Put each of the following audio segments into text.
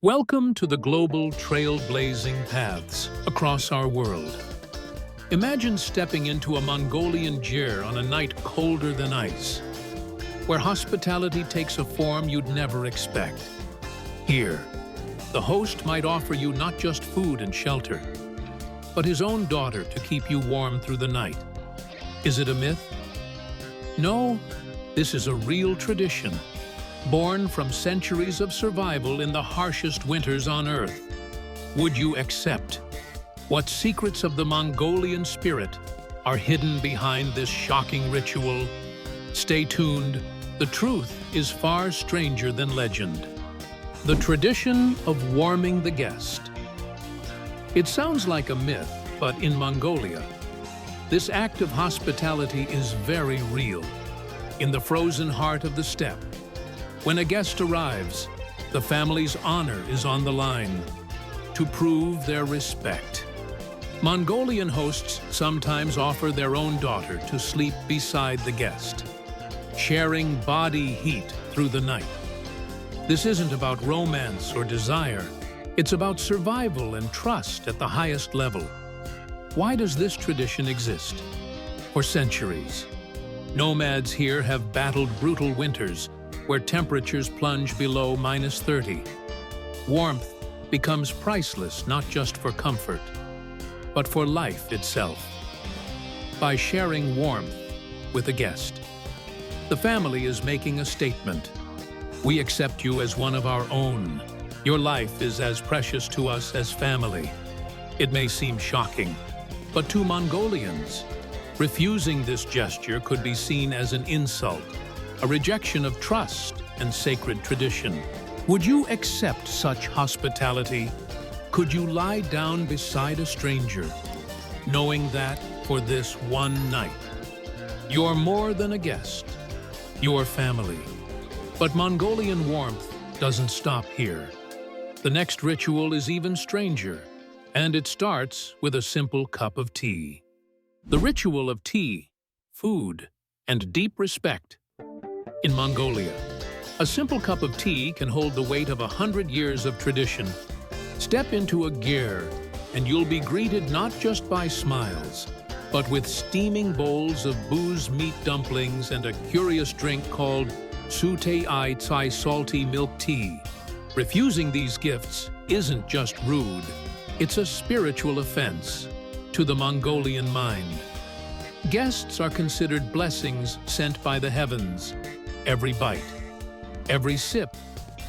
Welcome to the global trailblazing paths across our world. Imagine stepping into a Mongolian yurt on a night colder than ice, where hospitality takes a form you'd never expect. Here, the host might offer you not just food and shelter, but his own daughter to keep you warm through the night. Is it a myth? No, this is a real tradition, born from centuries of survival in the harshest winters on Earth. Would you accept? What secrets of the Mongolian spirit are hidden behind this shocking ritual? Stay tuned. The truth is far stranger than legend. The tradition of warming the guest. It sounds like a myth, but in Mongolia, this act of hospitality is very real. In the frozen heart of the steppe, when a guest arrives, the family's honor is on the line to prove their respect. Mongolian hosts sometimes offer their own daughter to sleep beside the guest, sharing body heat through the night. This isn't about romance or desire. It's about survival and trust at the highest level. Why does this tradition exist? For centuries, nomads here have battled brutal winters where temperatures plunge below -30. Warmth becomes priceless not just for comfort, but for life itself. By sharing warmth with a guest, the family is making a statement. We accept you as one of our own. Your life is as precious to us as family. It may seem shocking, but to Mongolians, refusing this gesture could be seen as an insult, a rejection of trust and sacred tradition. Would you accept such hospitality? Could you lie down beside a stranger, knowing that for this one night, you're more than a guest, you're family? But Mongolian warmth doesn't stop here. The next ritual is even stranger, and it starts with a simple cup of tea. The ritual of tea, food, and deep respect. In Mongolia, a simple cup of tea can hold the weight of 100 years of tradition. Step into a yurt, and you'll be greeted not just by smiles, but with steaming bowls of booze meat dumplings and a curious drink called sute-ai tsai salty milk tea. Refusing these gifts isn't just rude, it's a spiritual offense to the Mongolian mind. Guests are considered blessings sent by the heavens. Every bite, every sip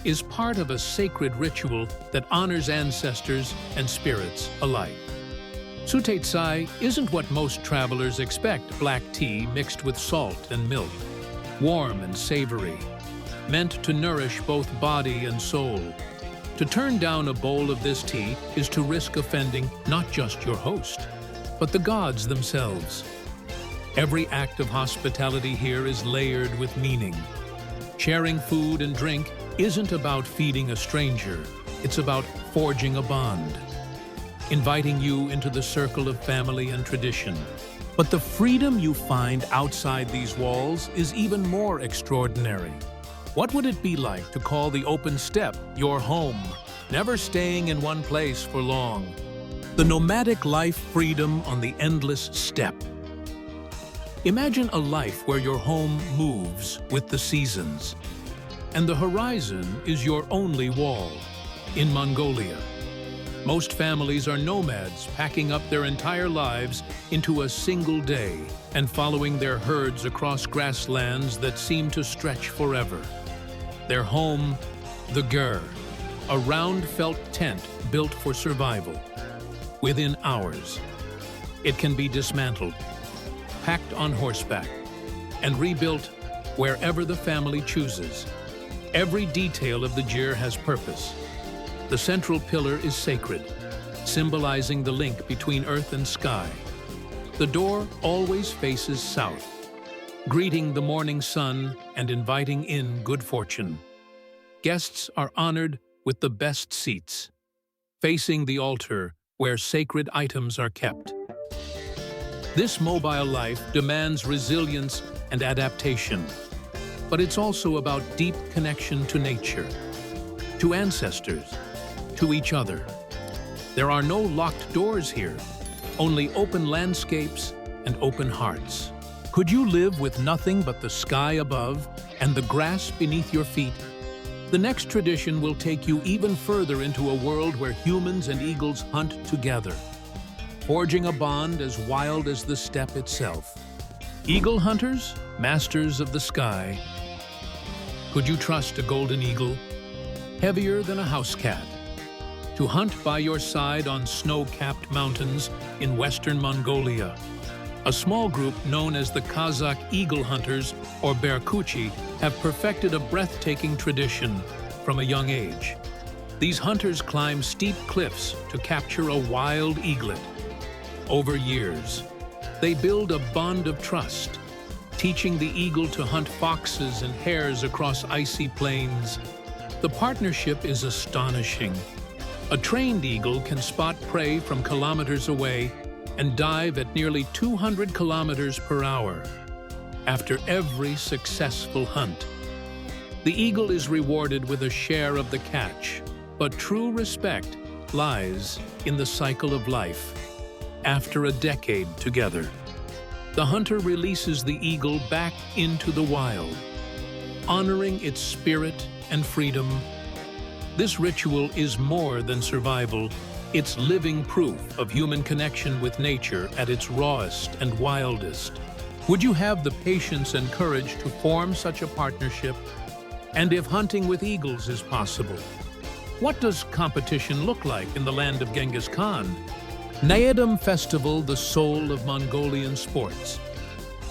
is part of a sacred ritual that honors ancestors and spirits alike. Sute-tsai isn't what most travelers expect: black tea mixed with salt and milk, warm and savory, meant to nourish both body and soul. To turn down a bowl of this tea is to risk offending not just your host, but the gods themselves. Every act of hospitality here is layered with meaning. Sharing food and drink isn't about feeding a stranger, it's about forging a bond, inviting you into the circle of family and tradition. But the freedom you find outside these walls is even more extraordinary. What would it be like to call the open steppe your home, never staying in one place for long? The nomadic life freedom on the endless steppe. Imagine a life where your home moves with the seasons, and the horizon is your only wall. In Mongolia, most families are nomads, packing up their entire lives into a single day and following their herds across grasslands that seem to stretch forever. Their home, the yurt, a round felt tent built for survival. Within hours, it can be dismantled, packed on horseback, and rebuilt wherever the family chooses. Every detail of the yurt has purpose. The central pillar is sacred, symbolizing the link between earth and sky. The door always faces south, greeting the morning sun and inviting in good fortune. Guests are honored with the best seats, facing the altar where sacred items are kept. This mobile life demands resilience and adaptation, but it's also about deep connection to nature, to ancestors, to each other. There are no locked doors here, only open landscapes and open hearts. Could you live with nothing but the sky above and the grass beneath your feet? The next tradition will take you even further into a world where humans and eagles hunt together, forging a bond as wild as the steppe itself. Eagle hunters, masters of the sky. Could you trust a golden eagle, heavier than a house cat, to hunt by your side on snow-capped mountains in western Mongolia? A small group known as the Kazakh eagle hunters, or berkuchi, have perfected a breathtaking tradition from a young age. These hunters climb steep cliffs to capture a wild eaglet. Over years, they build a bond of trust, teaching the eagle to hunt foxes and hares across icy plains. The partnership is astonishing. A trained eagle can spot prey from kilometers away and dive at nearly 200 kilometers per hour. After every successful hunt, the eagle is rewarded with a share of the catch, but true respect lies in the cycle of life. After a decade together, the hunter releases the eagle back into the wild, honoring its spirit and freedom. This ritual is more than survival. It's living proof of human connection with nature at its rawest and wildest. Would you have the patience and courage to form such a partnership? And if hunting with eagles is possible, what does competition look like in the land of Genghis Khan? Naadam Festival, the soul of Mongolian sports.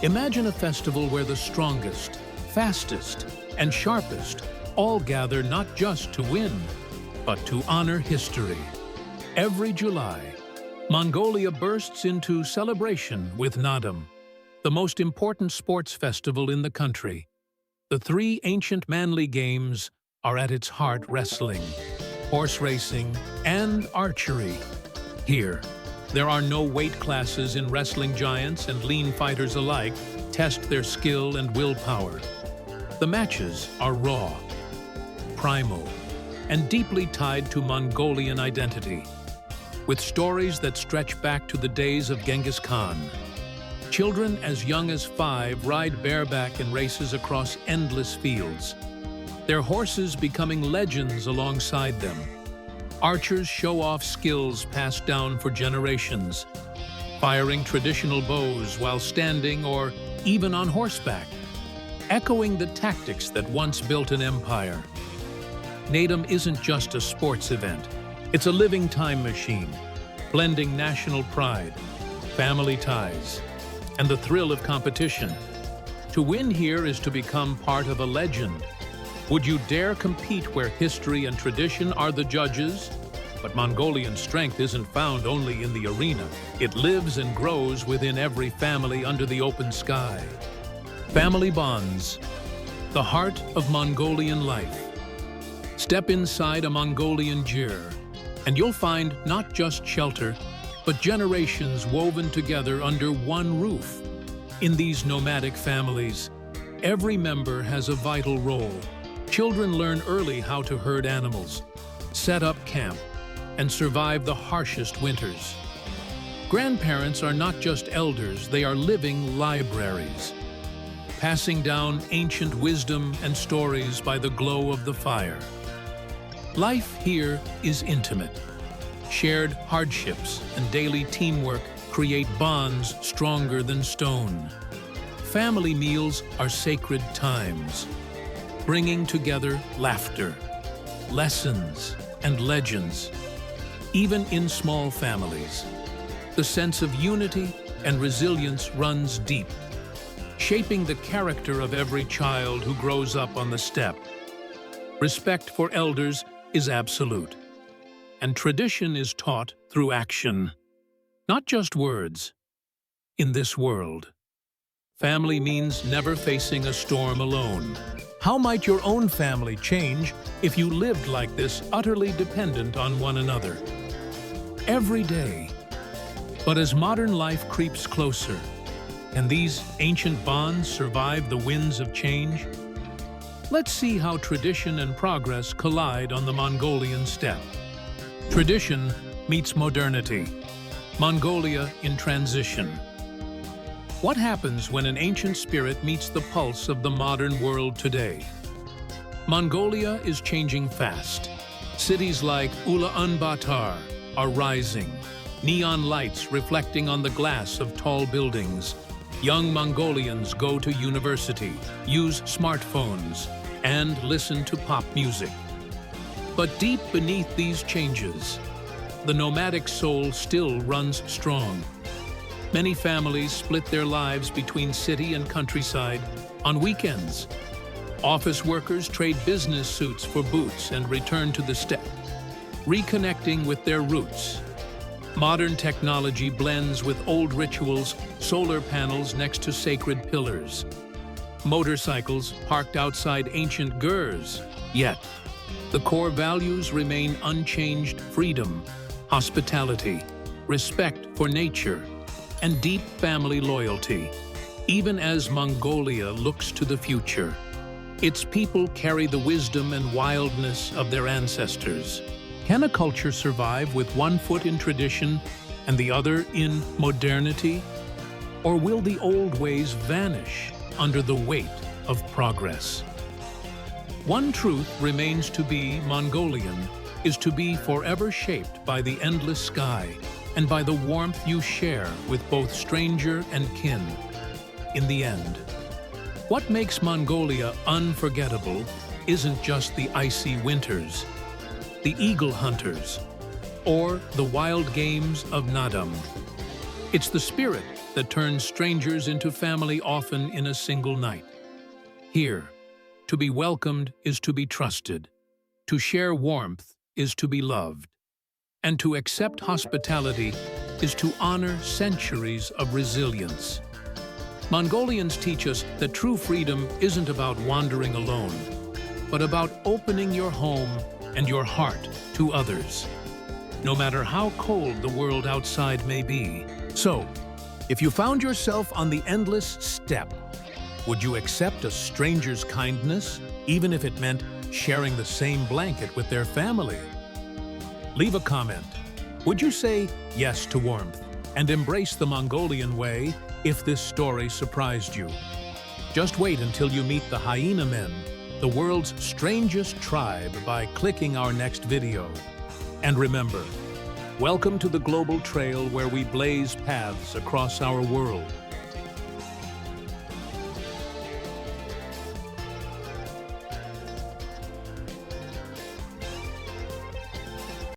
Imagine a festival where the strongest, fastest, and sharpest all gather not just to win, but to honor history. Every July, Mongolia bursts into celebration with Naadam, the most important sports festival in the country. The three ancient manly games are at its heart: wrestling, horse racing, and archery. Here, there are no weight classes in wrestling. Giants and lean fighters alike test their skill and willpower. The matches are raw, primal, and deeply tied to Mongolian identity, with stories that stretch back to the days of Genghis Khan. Children as young as 5 ride bareback in races across endless fields, their horses becoming legends alongside them. Archers show off skills passed down for generations, firing traditional bows while standing or even on horseback, echoing the tactics that once built an empire. Naadam isn't just a sports event. It's a living time machine, blending national pride, family ties, and the thrill of competition. To win here is to become part of a legend. Would you dare compete where history and tradition are the judges? But Mongolian strength isn't found only in the arena. It lives and grows within every family under the open sky. Family bonds, the heart of Mongolian life. Step inside a Mongolian yurt, and you'll find not just shelter, but generations woven together under one roof. In these nomadic families, every member has a vital role. Children learn early how to herd animals, set up camp, and survive the harshest winters. Grandparents are not just elders, they are living libraries, passing down ancient wisdom and stories by the glow of the fire. Life here is intimate. Shared hardships and daily teamwork create bonds stronger than stone. Family meals are sacred times, bringing together laughter, lessons, and legends. Even in small families, the sense of unity and resilience runs deep, shaping the character of every child who grows up on the steppe. Respect for elders is absolute, and tradition is taught through action, not just words. In this world, family means never facing a storm alone. How might your own family change if you lived like this, utterly dependent on one another? Every day. But as modern life creeps closer, can these ancient bonds survive the winds of change? Let's see how tradition and progress collide on the Mongolian steppe. Tradition meets modernity. Mongolia in transition. What happens when an ancient spirit meets the pulse of the modern world today? Mongolia is changing fast. Cities like Ulaanbaatar are rising, neon lights reflecting on the glass of tall buildings. Young Mongolians go to university, use smartphones, and listen to pop music. But deep beneath these changes, the nomadic soul still runs strong. Many families split their lives between city and countryside on weekends. Office workers trade business suits for boots and return to the steppe, reconnecting with their roots. Modern technology blends with old rituals, solar panels next to sacred pillars, motorcycles parked outside ancient gurs. Yet, the core values remain unchanged: freedom, hospitality, respect for nature, and deep family loyalty. Even as Mongolia looks to the future, its people carry the wisdom and wildness of their ancestors. Can a culture survive with one foot in tradition and the other in modernity? Or will the old ways vanish under the weight of progress? One truth remains: to be Mongolian is to be forever shaped by the endless sky and by the warmth you share with both stranger and kin. In the end, what makes Mongolia unforgettable isn't just the icy winters, the eagle hunters, or the wild games of Naadam. It's the spirit that turns strangers into family, often in a single night. Here, to be welcomed is to be trusted, to share warmth is to be loved, and to accept hospitality is to honor centuries of resilience. Mongolians teach us that true freedom isn't about wandering alone, but about opening your home and your heart to others, no matter how cold the world outside may be. So, if you found yourself on the endless steppe, would you accept a stranger's kindness, even if it meant sharing the same blanket with their family? Leave a comment. Would you say yes to warmth and embrace the Mongolian way if this story surprised you? Just wait until you meet the hyena men, the world's strangest tribe, by clicking our next video. And remember, welcome to the global trail where we blaze paths across our world.